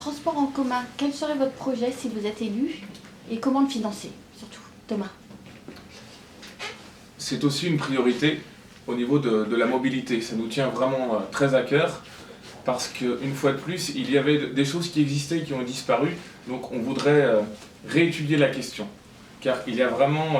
transport en commun, quel serait votre projet si vous êtes élu et comment le financer, surtout? Thomas. C'est aussi une priorité au niveau de la mobilité. Ça nous tient vraiment très à cœur parce qu'une fois de plus, il y avait des choses qui existaient et qui ont disparu. Donc on voudrait réétudier la question. Car il y a vraiment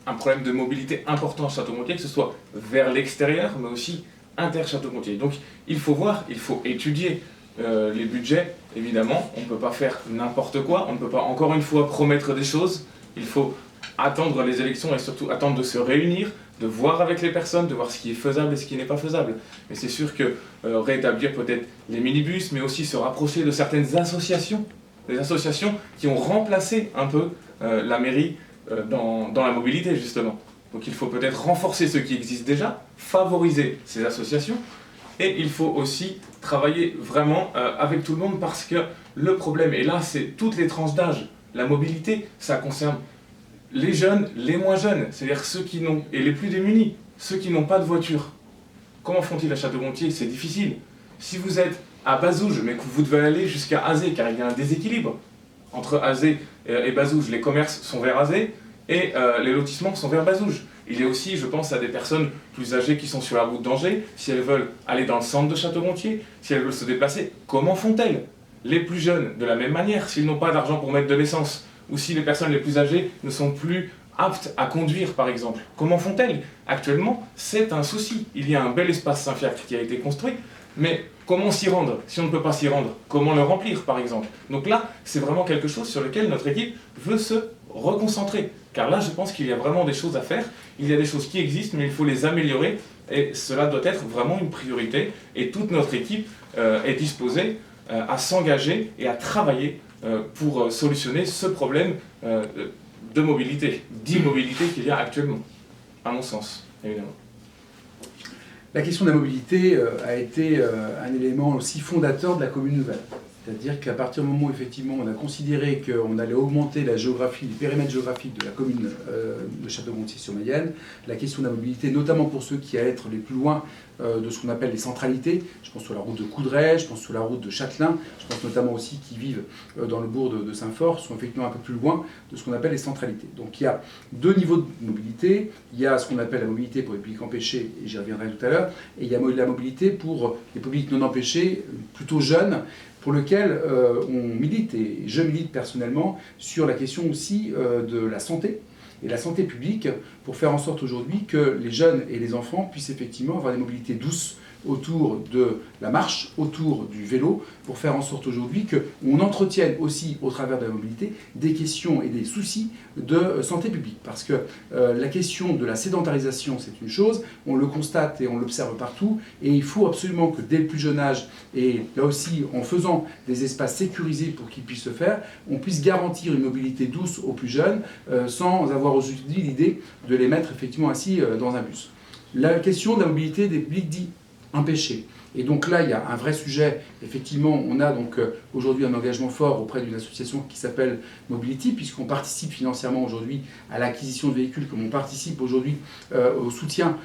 un problème de mobilité important à Château-Gontier, que ce soit vers l'extérieur, mais aussi inter-Château-Gontier. Donc il faut voir, il faut étudier les budgets, évidemment. On ne peut pas faire n'importe quoi, on ne peut pas encore une fois promettre des choses. Il faut attendre les élections et surtout attendre de se réunir, de voir avec les personnes, de voir ce qui est faisable et ce qui n'est pas faisable. Mais c'est sûr que rétablir peut-être les minibus, mais aussi se rapprocher de certaines associations, des associations qui ont remplacé un peu la mairie dans la mobilité justement. Donc il faut peut-être renforcer ce qui existe déjà, favoriser ces associations, et il faut aussi travailler vraiment avec tout le monde parce que le problème, et là c'est toutes les tranches d'âge, la mobilité, ça concerne les jeunes, les moins jeunes, c'est-à-dire ceux qui n'ont, et les plus démunis, ceux qui n'ont pas de voiture. Comment font-ils à Château-Gontier? C'est difficile. Si vous êtes à Bazouges, mais que vous devez aller jusqu'à Azé, car il y a un déséquilibre entre Azé et Bazouges, les commerces sont vers Azé et les lotissements sont vers Bazouges. Il y a aussi, je pense, à des personnes plus âgées qui sont sur la route d'Angers, si elles veulent aller dans le centre de Château-Gontier, si elles veulent se déplacer, comment font-elles? Les plus jeunes, de la même manière, s'ils n'ont pas d'argent pour mettre de l'essence, ou si les personnes les plus âgées ne sont plus aptes à conduire, par exemple. Comment font-elles? Actuellement, c'est un souci. Il y a un bel espace Saint-Fiacre qui a été construit, mais comment s'y rendre? Si on ne peut pas s'y rendre, comment le remplir, par exemple? Donc là, c'est vraiment quelque chose sur lequel notre équipe veut se reconcentrer. Car là, je pense qu'il y a vraiment des choses à faire. Il y a des choses qui existent, mais il faut les améliorer. Et cela doit être vraiment une priorité. Et toute notre équipe est disposée à s'engager et à travailler pour solutionner ce problème de mobilité, d'immobilité qu'il y a actuellement, à mon sens, évidemment. La question de la mobilité a été un élément aussi fondateur de la commune nouvelle. C'est-à-dire qu'à partir du moment où effectivement on a considéré qu'on allait augmenter la géographie, le périmètre géographique de la commune de Château-Gontier-sur-Mayenne, la question de la mobilité, notamment pour ceux qui allaient être les plus loin de ce qu'on appelle les centralités, je pense sur la route de Coudray, je pense sur la route de Châtelain, je pense notamment aussi qui vivent dans le bourg de Saint-Fort, sont effectivement un peu plus loin de ce qu'on appelle les centralités. Donc il y a deux niveaux de mobilité, il y a ce qu'on appelle la mobilité pour les publics empêchés, et j'y reviendrai tout à l'heure, et il y a la mobilité pour les publics non empêchés, plutôt jeunes, pour lequel on milite, et je milite personnellement, sur la question aussi de la santé, et la santé publique, pour faire en sorte aujourd'hui que les jeunes et les enfants puissent effectivement avoir des mobilités douces autour de la marche, autour du vélo, pour faire en sorte aujourd'hui qu'on entretienne aussi, au travers de la mobilité, des questions et des soucis de santé publique. Parce que la question de la sédentarisation, c'est une chose, on le constate et on l'observe partout, et il faut absolument que dès le plus jeune âge, et là aussi en faisant des espaces sécurisés pour qu'ils puissent se faire, on puisse garantir une mobilité douce aux plus jeunes, sans avoir aujourd'hui l'idée de les mettre effectivement assis dans un bus. La question de la mobilité des publics dits empêchés. Et donc là, il y a un vrai sujet. Effectivement, on a donc aujourd'hui un engagement fort auprès d'une association qui s'appelle Mobility, puisqu'on participe financièrement aujourd'hui à l'acquisition de véhicules, comme on participe aujourd'hui au soutien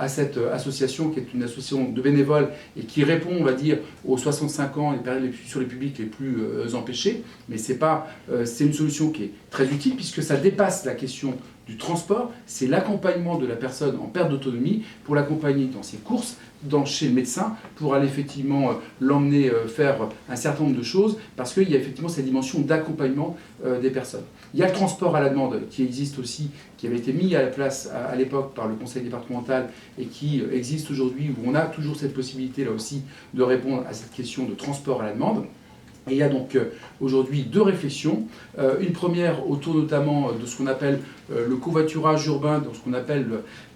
à cette association, qui est une association de bénévoles et qui répond, on va dire, aux 65 ans et sur les publics les plus empêchés. Mais c'est une solution qui est très utile, puisque ça dépasse la question du transport, c'est l'accompagnement de la personne en perte d'autonomie pour l'accompagner dans ses courses, chez le médecin, pour aller effectivement l'emmener faire un certain nombre de choses, parce qu'il y a effectivement cette dimension d'accompagnement des personnes. Il y a le transport à la demande qui existe aussi, qui avait été mis à la place à l'époque par le conseil départemental et qui existe aujourd'hui, où on a toujours cette possibilité là aussi de répondre à cette question de transport à la demande. Et il y a donc aujourd'hui deux réflexions. Une première autour notamment de ce qu'on appelle le covoiturage urbain, dans ce qu'on appelle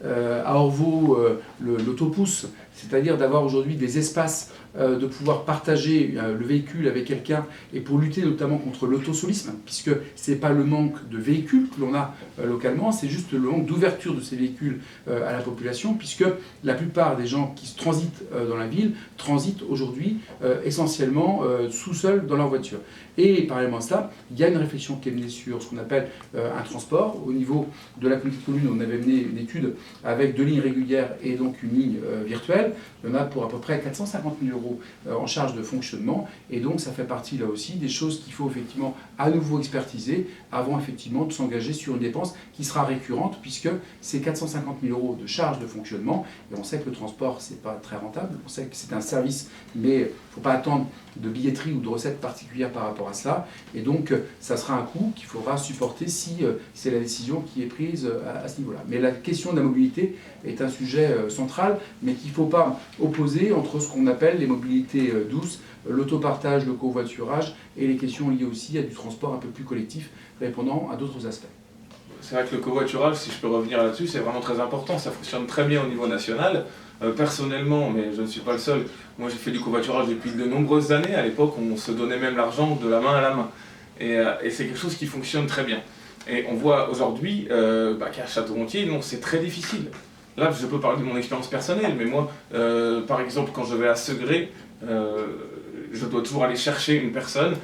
à Orvaux l'autopousse, c'est-à-dire d'avoir aujourd'hui des espaces de pouvoir partager le véhicule avec quelqu'un, et pour lutter notamment contre l'autosolisme, puisque ce n'est pas le manque de véhicules que l'on a localement, c'est juste le manque d'ouverture de ces véhicules à la population, puisque la plupart des gens qui transitent dans la ville transitent aujourd'hui essentiellement sous-sol dans leur voiture. Et parallèlement à cela, il y a une réflexion qui est menée sur ce qu'on appelle un transport. Au niveau de la communauté de communes, on avait mené une étude avec 2 lignes régulières et donc une ligne virtuelle. Il y en a pour à peu près 450 000 € € en charge de fonctionnement. Et donc ça fait partie là aussi des choses qu'il faut effectivement à nouveau expertiser avant effectivement de s'engager sur une dépense qui sera récurrente, puisque c'est 450 000 € de charge de fonctionnement. Et on sait que le transport, c'est pas très rentable. On sait que c'est un service, mais il ne faut pas attendre de billetterie ou de recettes particulières par rapport à cela. Et donc, ça sera un coût qu'il faudra supporter si c'est la décision qui est prise à ce niveau-là. Mais la question de la mobilité est un sujet central, mais qu'il ne faut pas opposer entre ce qu'on appelle les mobilités douces, l'autopartage, le covoiturage et les questions liées aussi à du transport un peu plus collectif, répondant à d'autres aspects. C'est vrai que le covoiturage, si je peux revenir là-dessus, c'est vraiment très important. Ça fonctionne très bien au niveau national. Personnellement, mais je ne suis pas le seul, moi j'ai fait du covoiturage depuis de nombreuses années. À l'époque, on se donnait même l'argent de la main à la main. Et c'est quelque chose qui fonctionne très bien. Et on voit aujourd'hui qu'à Château-Gontier, non, c'est très difficile. Là, je peux parler de mon expérience personnelle, mais moi, par exemple, quand je vais à Segré, je dois toujours aller chercher une personne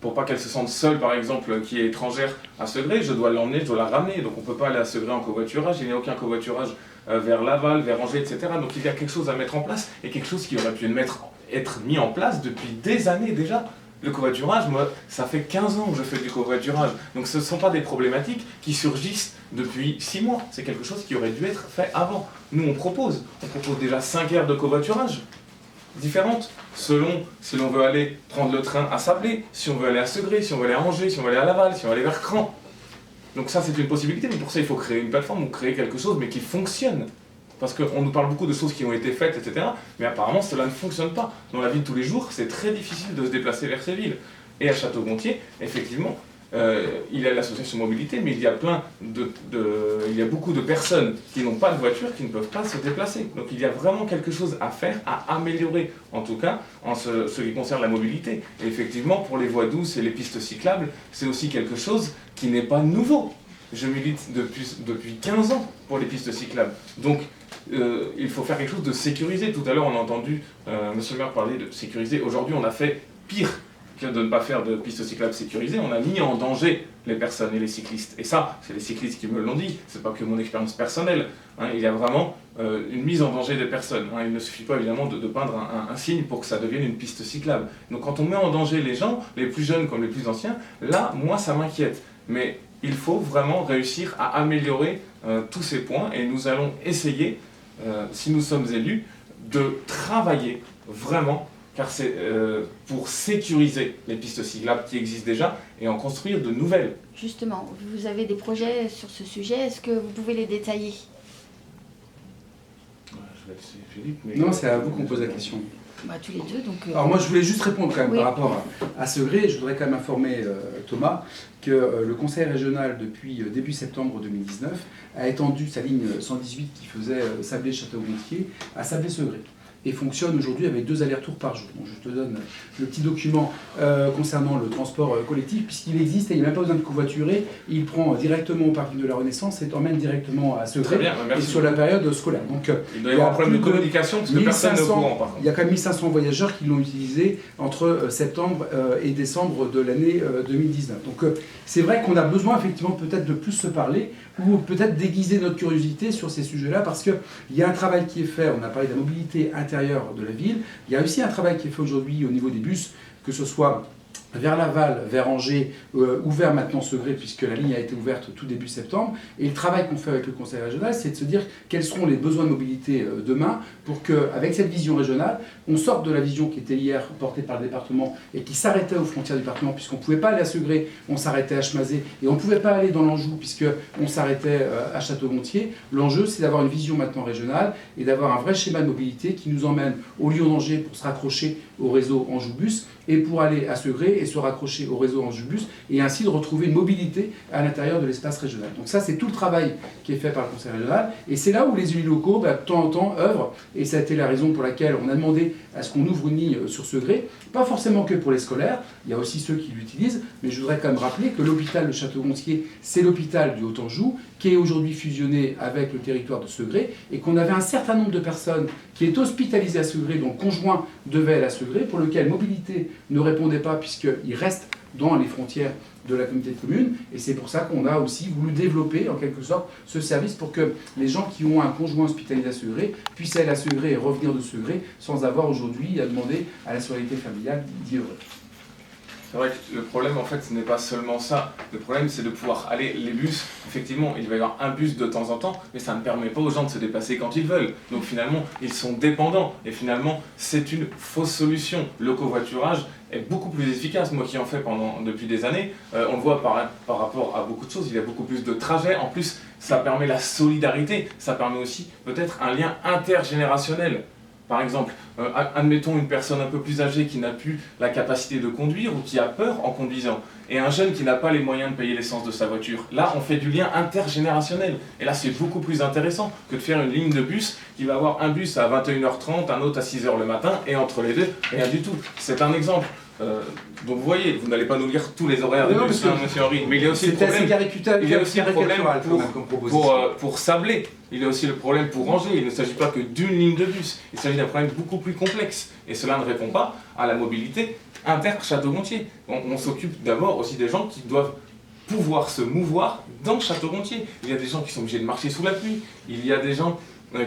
pour pas qu'elle se sente seule, par exemple, qui est étrangère à Segré. Je dois l'emmener, je dois la ramener. Donc on ne peut pas aller à Segré en covoiturage. Il n'y a aucun covoiturage vers Laval, vers Angers, etc. Donc il y a quelque chose à mettre en place et quelque chose qui aurait pu être mis en place depuis des années déjà. Le covoiturage, moi, ça fait 15 ans que je fais du covoiturage. Donc ce ne sont pas des problématiques qui surgissent depuis 6 mois. C'est quelque chose qui aurait dû être fait avant. Nous, on propose déjà 5 aires de covoiturage différentes, selon si l'on veut aller prendre le train à Sablé, si on veut aller à Segré, si on veut aller à Angers, si on veut aller à Laval, si on veut aller vers Cran. Donc ça, c'est une possibilité, mais pour ça, il faut créer une plateforme ou créer quelque chose, mais qui fonctionne. Parce qu'on nous parle beaucoup de choses qui ont été faites, etc. Mais apparemment, cela ne fonctionne pas. Dans la vie de tous les jours, c'est très difficile de se déplacer vers ces villes. Et à Château-Gontier, effectivement, il y a l'association mobilité, mais il y a il y a beaucoup de personnes qui n'ont pas de voiture, qui ne peuvent pas se déplacer. Donc il y a vraiment quelque chose à faire, à améliorer, en tout cas, en ce qui concerne la mobilité. Et effectivement, pour les voies douces et les pistes cyclables, c'est aussi quelque chose qui n'est pas nouveau. Je milite depuis 15 ans pour les pistes cyclables. Donc, il faut faire quelque chose de sécurisé. Tout à l'heure, on a entendu Monsieur le maire parler de sécuriser. Aujourd'hui, on a fait pire que de ne pas faire de pistes cyclables sécurisées. On a mis en danger les personnes et les cyclistes. Et ça, c'est les cyclistes qui me l'ont dit. C'est pas que mon expérience personnelle. Hein. Il y a vraiment une mise en danger des personnes. Hein. Il ne suffit pas évidemment de peindre un signe pour que ça devienne une piste cyclable. Donc, quand on met en danger les gens, les plus jeunes comme les plus anciens, là, moi, ça m'inquiète. Mais il faut vraiment réussir à améliorer tous ces points et nous allons essayer, si nous sommes élus, de travailler vraiment, car c'est pour sécuriser les pistes cyclables qui existent déjà et en construire de nouvelles. Justement, vous avez des projets sur ce sujet, est-ce que vous pouvez les détailler? Je vais laisser Philippe. Mais Non, c'est à vous qu'on pose la question. Tous les deux, donc... Alors moi je voulais juste répondre quand même Oui. par rapport à Segré. Je voudrais quand même informer Thomas que le conseil régional depuis début septembre 2019 a étendu sa ligne 118 qui faisait Sablé-Château-Gontier à Sablé-Segré et fonctionne aujourd'hui avec 2 allers-retours par jour. Donc je te donne le petit document concernant le transport collectif, puisqu'il existe et il n'y a même pas besoin de covoiturer. Il prend directement au parking de la Renaissance et t'emmène directement à Segré. Très bien, et merci. sur la période scolaire. Donc, Il doit y avoir un problème de communication parce que personne n'est au courant par contre. il y a quand même 1500 voyageurs qui l'ont utilisé entre septembre et décembre de l'année 2019. Donc c'est vrai qu'on a besoin effectivement peut-être de plus se parler ou peut-être déguiser notre curiosité sur ces sujets-là parce qu'il y a un travail qui est fait, on a parlé de la mobilité intérieure de la ville, il y a aussi un travail qui est fait aujourd'hui au niveau des bus, que ce soit vers Laval, vers Angers, ou vers maintenant Segré, puisque la ligne a été ouverte tout début septembre. Et le travail qu'on fait avec le conseil régional, c'est de se dire quels seront les besoins de mobilité demain, pour qu'avec cette vision régionale, on sorte de la vision qui était hier portée par le département et qui s'arrêtait aux frontières du département, puisqu'on ne pouvait pas aller à Segré, on s'arrêtait à Chemazé, et on ne pouvait pas aller dans l'Anjou, puisqu'on s'arrêtait à Château-Gontier. L'enjeu, c'est d'avoir une vision maintenant régionale et d'avoir un vrai schéma de mobilité qui nous emmène au Lyon d'Angers pour se raccrocher au réseau Anjou-Bus et pour aller à Segré et se raccrocher au réseau Anjou-Bus et ainsi de retrouver une mobilité à l'intérieur de l'espace régional. Donc ça, c'est tout le travail qui est fait par le conseil régional et c'est là où les élus locaux, de temps en temps, œuvrent et ça a été la raison pour laquelle on a demandé à ce qu'on ouvre une ligne sur Segré, pas forcément que pour les scolaires, il y a aussi ceux qui l'utilisent, mais je voudrais quand même rappeler que l'hôpital de Château-Gontier, c'est l'hôpital du Haut-Anjou, qui est aujourd'hui fusionné avec le territoire de Segré, et qu'on avait un certain nombre de personnes qui est hospitalisées à Segré, dont conjoint devait aller à Segré, pour lequel mobilité ne répondait pas, puisque puisqu'il reste dans les frontières de la communauté de communes, et c'est pour ça qu'on a aussi voulu développer en quelque sorte ce service pour que les gens qui ont un conjoint hospitalisé à Segré puissent aller à Segré et revenir de Segré sans avoir aujourd'hui à demander à la solidarité familiale d'y œuvrer. C'est vrai que le problème, en fait, ce n'est pas seulement ça. Le problème, c'est de pouvoir aller. Les bus, effectivement, il va y avoir un bus de temps en temps, mais ça ne permet pas aux gens de se déplacer quand ils veulent. Donc finalement, ils sont dépendants. Et finalement, c'est une fausse solution. Le covoiturage est beaucoup plus efficace. Moi qui en fais depuis des années, on le voit par rapport à beaucoup de choses. Il y a beaucoup plus de trajets. En plus, ça permet la solidarité. Ça permet aussi peut-être un lien intergénérationnel. Par exemple, admettons une personne un peu plus âgée qui n'a plus la capacité de conduire ou qui a peur en conduisant, et un jeune qui n'a pas les moyens de payer l'essence de sa voiture. Là, on fait du lien intergénérationnel. Et là, c'est beaucoup plus intéressant que de faire une ligne de bus qui va avoir un bus à 21h30, un autre à 6h le matin, et entre les deux, rien du tout. C'est un exemple. Donc vous voyez, vous n'allez pas nous lire tous les horaires des bus, monsieur Henri, mais il y a aussi le problème, pour Sablé, il y a aussi le problème pour Angers. Il ne s'agit pas que d'une ligne de bus, il s'agit d'un problème beaucoup plus complexe, et cela ne répond pas à la mobilité inter-Château-Gontier. On s'occupe d'abord aussi des gens qui doivent pouvoir se mouvoir dans Château-Gontier. Il y a des gens qui sont obligés de marcher sous la pluie, il y a des gens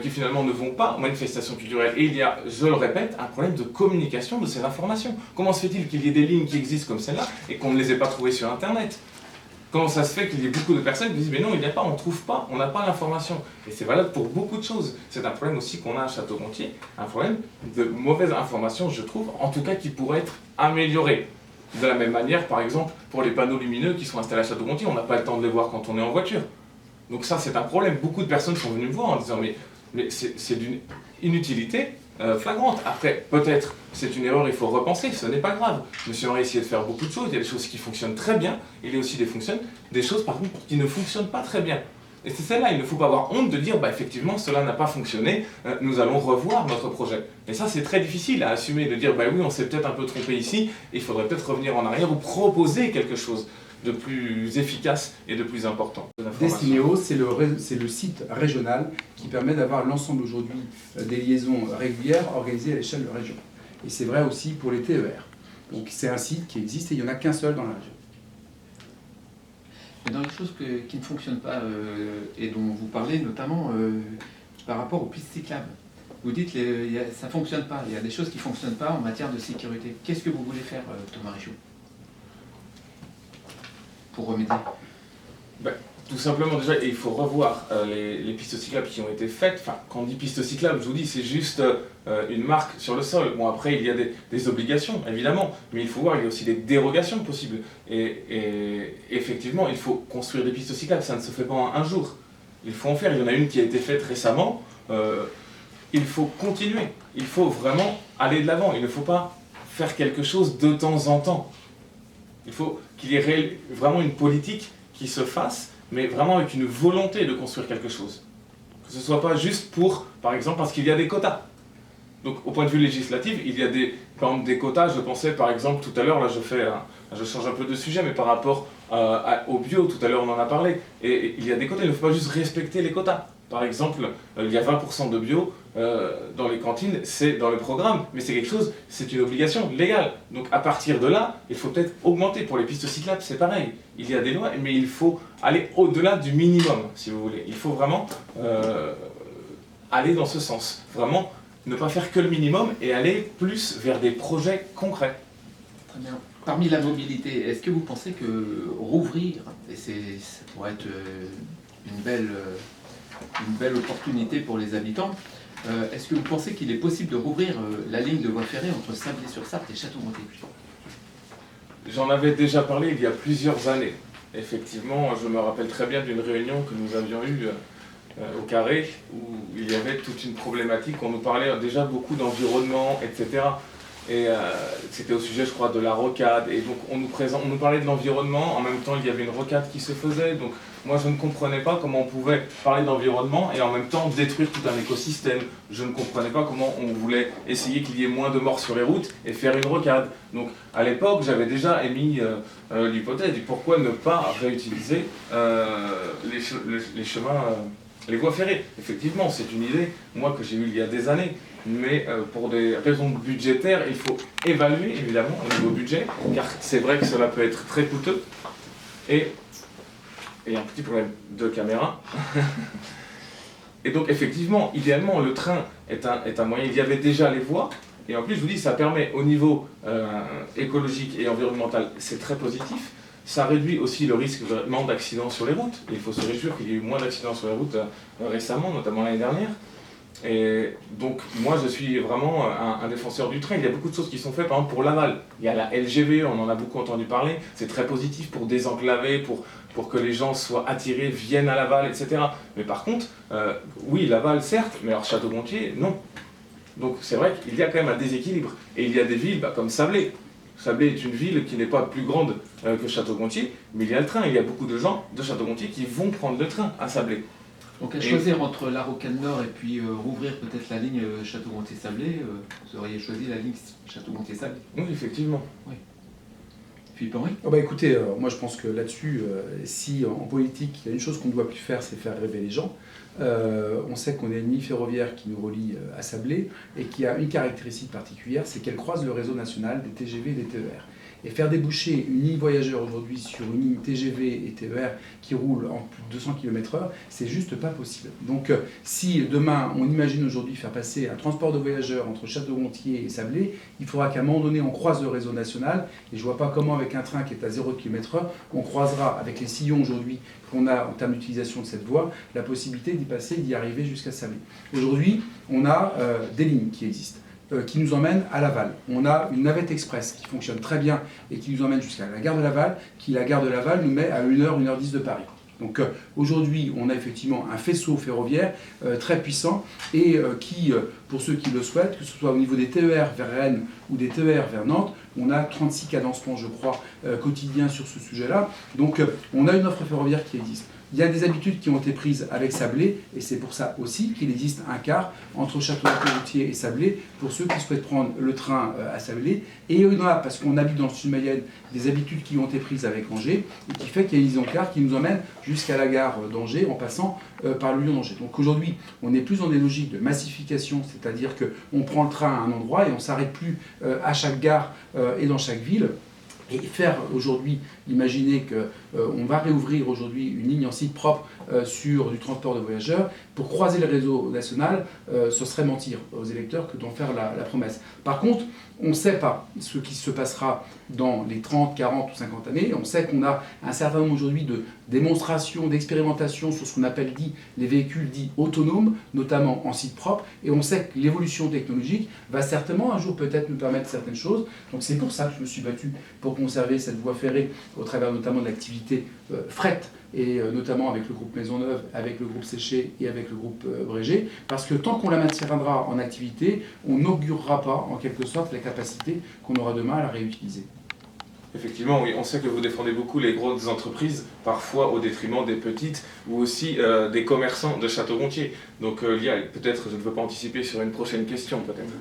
qui finalement ne vont pas aux manifestations culturelles. Et il y a, je le répète, un problème de communication de ces informations. Comment se fait-il qu'il y ait des lignes qui existent comme celle-là et qu'on ne les ait pas trouvées sur Internet? Comment ça se fait qu'il y ait beaucoup de personnes qui disent « mais non, il n'y a pas, on ne trouve pas, on n'a pas l'information ». Et c'est valable pour beaucoup de choses. C'est un problème aussi qu'on a à Château-Gontier, un problème de mauvaise information, je trouve, en tout cas qui pourrait être amélioré. De la même manière, par exemple, pour les panneaux lumineux qui sont installés à Château-Gontier, on n'a pas le temps de les voir quand on est en voiture. Donc ça, c'est un problème. Beaucoup de personnes sont venues me voir en disant « mais c'est d'une inutilité flagrante. Après, peut-être, c'est une erreur, il faut repenser, ce n'est pas grave. Monsieur Henri a essayé de faire beaucoup de choses, il y a des choses qui fonctionnent très bien, il y a aussi des choses par contre qui ne fonctionnent pas très bien. Et c'est celle-là, il ne faut pas avoir honte de dire, bah effectivement, cela n'a pas fonctionné, nous allons revoir notre projet. Et ça, c'est très difficile à assumer, de dire, bah oui, on s'est peut-être un peu trompé ici, il faudrait peut-être revenir en arrière ou proposer quelque chose de plus efficace et de plus important. Destineo, c'est le site régional qui permet d'avoir l'ensemble aujourd'hui des liaisons régulières organisées à l'échelle de région. Et c'est vrai aussi pour les TER. Donc c'est un site qui existe et il n'y en a qu'un seul dans la région. Mais dans les choses qui ne fonctionnent pas et dont vous parlez notamment par rapport aux pistes cyclables, vous dites que ça ne fonctionne pas, il y a des choses qui ne fonctionnent pas en matière de sécurité. Qu'est-ce que vous voulez faire, Thomas Richaud, pour remédier? Tout simplement, déjà, il faut revoir les pistes cyclables qui ont été faites. Enfin, quand on dit pistes cyclables, je vous dis, c'est juste une marque sur le sol. Bon, après, il y a des obligations, évidemment, mais il faut voir, il y a aussi des dérogations possibles. Et effectivement, il faut construire des pistes cyclables, ça ne se fait pas en un jour. Il faut en faire, il y en a une qui a été faite récemment. Il faut continuer, il faut vraiment aller de l'avant. Il ne faut pas faire quelque chose de temps en temps. Il faut qu'il y ait vraiment une politique qui se fasse, mais vraiment avec une volonté de construire quelque chose. Que ce ne soit pas juste pour, par exemple, parce qu'il y a des quotas. Donc au point de vue législatif, il y a par exemple, des quotas. Je pensais par exemple tout à l'heure, là je change un peu de sujet, mais par rapport au bio, tout à l'heure on en a parlé, et il y a des quotas, il ne faut pas juste respecter les quotas. Par exemple, il y a 20% de bio dans les cantines, c'est dans le programme, mais c'est quelque chose, c'est une obligation légale. Donc à partir de là, il faut peut-être augmenter. Pour les pistes cyclables, c'est pareil. Il y a des lois, mais il faut aller au-delà du minimum, si vous voulez. Il faut vraiment aller dans ce sens. Vraiment, ne pas faire que le minimum et aller plus vers des projets concrets. Très bien. Parmi la mobilité, est-ce que vous pensez que rouvrir, et ça pourrait être une belle opportunité pour les habitants, est-ce que vous pensez qu'il est possible de rouvrir la ligne de voie ferrée entre Sablé-sur-Sarthe et Château-Gontier? J'en avais déjà parlé il y a plusieurs années. Effectivement, je me rappelle très bien d'une réunion que nous avions eue au Carré, où il y avait toute une problématique, on nous parlait déjà beaucoup d'environnement, etc. Et c'était au sujet, je crois, de la rocade. Et donc on nous parlait de l'environnement, en même temps il y avait une rocade qui se faisait. Donc moi je ne comprenais pas comment on pouvait parler d'environnement et en même temps détruire tout un écosystème. Je ne comprenais pas comment on voulait essayer qu'il y ait moins de morts sur les routes et faire une rocade. Donc à l'époque j'avais déjà émis l'hypothèse du pourquoi ne pas réutiliser les chemins, les voies ferrées. Effectivement, c'est une idée, moi, que j'ai eue il y a des années. mais pour des raisons budgétaires, il faut évaluer évidemment au niveau budget, car c'est vrai que cela peut être très coûteux. Et un petit problème de caméra. Et donc effectivement, idéalement, le train est un moyen, il y avait déjà les voies, et en plus je vous dis, ça permet au niveau écologique et environnemental, c'est très positif. Ça réduit aussi le risque vraiment d'accidents sur les routes. Il faut se réjouir qu'il y ait eu moins d'accidents sur les routes récemment, notamment l'année dernière. Et donc moi je suis vraiment un défenseur du train. Il y a beaucoup de choses qui sont faites, par exemple pour l'aval. Il y a la LGV, on en a beaucoup entendu parler, c'est très positif pour désenclaver, pour que les gens soient attirés, viennent à Laval, etc. Mais par contre, oui, Laval certes, mais alors Château-Gontier, non. Donc c'est vrai qu'il y a quand même un déséquilibre. Et il y a des villes comme Sablé. Sablé est une ville qui n'est pas plus grande que Château-Gontier, mais il y a le train. Il y a beaucoup de gens de Château-Gontier qui vont prendre le train à Sablé. Donc à choisir entre la Rocade Nord et puis rouvrir peut-être la ligne Château-Gontier-Sablé, vous auriez choisi la ligne Château-Gontier-Sablé. Oui, effectivement. Oui. Philippe Henry ? Oh bah écoutez, moi je pense que là-dessus, si en politique, il y a une chose qu'on ne doit plus faire, c'est faire rêver les gens. On sait qu'on a une ligne ferroviaire qui nous relie à Sablé et qui a une caractéristique particulière, c'est qu'elle croise le réseau national des TGV et des TER. Et faire déboucher une ligne voyageur aujourd'hui sur une ligne TGV et TER qui roule en plus de 200 km/h, c'est juste pas possible. Donc si demain on imagine aujourd'hui faire passer un transport de voyageurs entre Château-Gontier et Sablé, il faudra qu'à un moment donné on croise le réseau national, et je vois pas comment avec un train qui est à 0 km/h, on croisera avec les sillons aujourd'hui qu'on a en termes d'utilisation de cette voie, la possibilité d'y passer, d'y arriver jusqu'à Sablé. Aujourd'hui, on a des lignes qui existent, qui nous emmène à Laval. On a une navette express qui fonctionne très bien et qui nous emmène jusqu'à la gare de Laval, qui la gare de Laval nous met à 1h, 1h10 de Paris. Donc aujourd'hui, on a effectivement un faisceau ferroviaire très puissant et qui, pour ceux qui le souhaitent, que ce soit au niveau des TER vers Rennes ou des TER vers Nantes, on a 36 cadencements, je crois, quotidiens sur ce sujet-là. Donc on a une offre ferroviaire qui existe. Il y a des habitudes qui ont été prises avec Sablé, et c'est pour ça aussi qu'il existe un quart entre Château-Gontier et Sablé, pour ceux qui souhaitent prendre le train à Sablé. Et il y en a, parce qu'on habite dans le sud Mayenne, des habitudes qui ont été prises avec Angers, et qui fait qu'il y a une liaison car qui nous emmène jusqu'à la gare d'Angers, en passant par le lieu d'Angers. Donc aujourd'hui, on est plus dans des logiques de massification, c'est-à-dire qu'on prend le train à un endroit et on ne s'arrête plus à chaque gare et dans chaque ville. Et faire aujourd'hui, imaginer qu'on va réouvrir aujourd'hui une ligne en site propre sur du transport de voyageurs pour croiser le réseau national, ce serait mentir aux électeurs que d'en faire la promesse. Par contre, on ne sait pas ce qui se passera dans les 30, 40 ou 50 années. On sait qu'on a un certain nombre aujourd'hui de démonstrations, d'expérimentations sur ce qu'on appelle les véhicules dits autonomes, notamment en site propre. Et on sait que l'évolution technologique va certainement un jour peut-être nous permettre certaines choses. Donc c'est pour ça que je me suis battu pour conserver cette voie ferrée au travers notamment de l'activité fret, et notamment avec le groupe Maisonneuve, avec le groupe Séché et avec le groupe Brégé, parce que tant qu'on la maintiendra en activité, on n'augurera pas en quelque sorte la capacité qu'on aura demain à la réutiliser. Effectivement, oui, on sait que vous défendez beaucoup les grosses entreprises, parfois au détriment des petites, ou aussi des commerçants de Château-Gontier. Donc il y a peut-être, je ne veux pas anticiper sur une prochaine question peut-être.